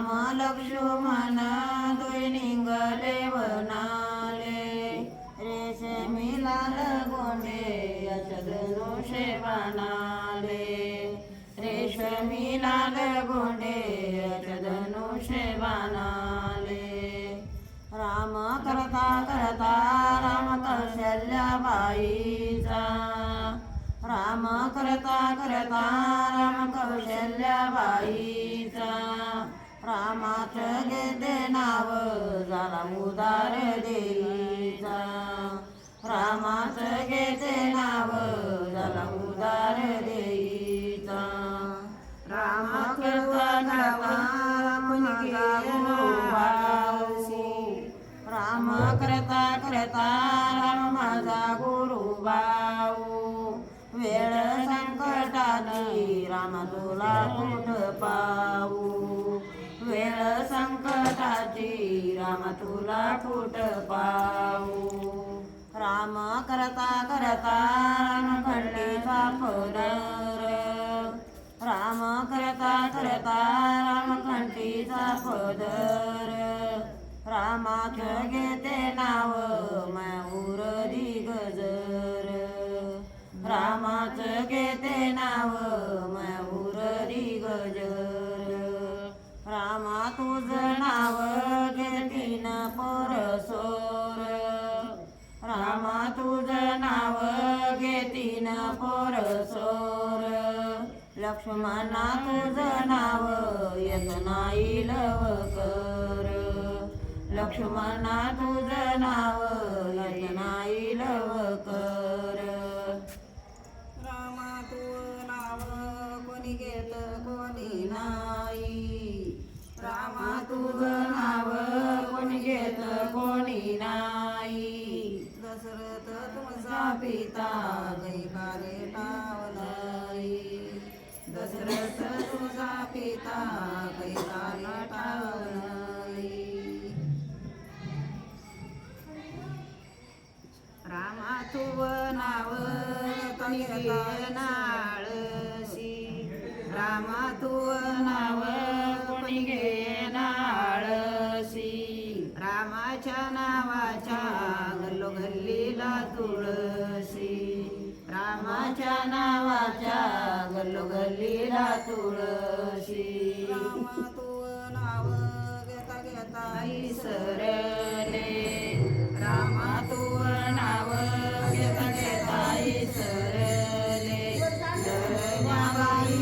लक्ष्मण दोय निंगले वनाले रेशमी लाल गोंडे धनुष्य बाणाले रेशमी लाल गोंडे धनुष्य बाणाले राम करता करता राम कौशल्याबाईचा राम करता करता राम कौशल्याबाईचा रामाचं घेते नाव झाला उदार देईचा रामाचं घेते नाव झाला उदार देईचा राम करता करता राम करता करता राम माझा गुरु भाऊ वेळ संकटाची राम तुला कुठ पाहू वेळ संकटाची राम तुला कुठ पाहू राम करता करता राम खंडीचा पदर राम करता करता राम खंडीचा पदर रामाचं घेते नाव मयूर दिगजर रामाचं घेते नाव मयूर दिगजर रामा तुझं नाव घेतीन पोरसोर रामा तुझं नाव घेतीन पोरसोर लक्ष्मणा तुझं नाव येत नाही लवकर लक्ष्मणा तुझं नाव येत नाही लवकर रामा तू नाव कोणी घेत कोणी नाही रामा तुझं नाव कोणी घेत कोणी नाही दशरथ तुमचा पिता गैकाले टावलाई दशरथ तुझा पिता गैकाले टावलाई रामा तुव नाव कोणी नाळशी रामा तुव नाव कोणी घेणाळशी रामाच्या नावाच्या गल्लोगल्लीला तुळशी रामाच्या नावाच्या गल्लोगल्लीला तुळशी रामा तू नाव घेता घेता इसरले रामा तू नाव घेता घेता इसरले धरण्याबाई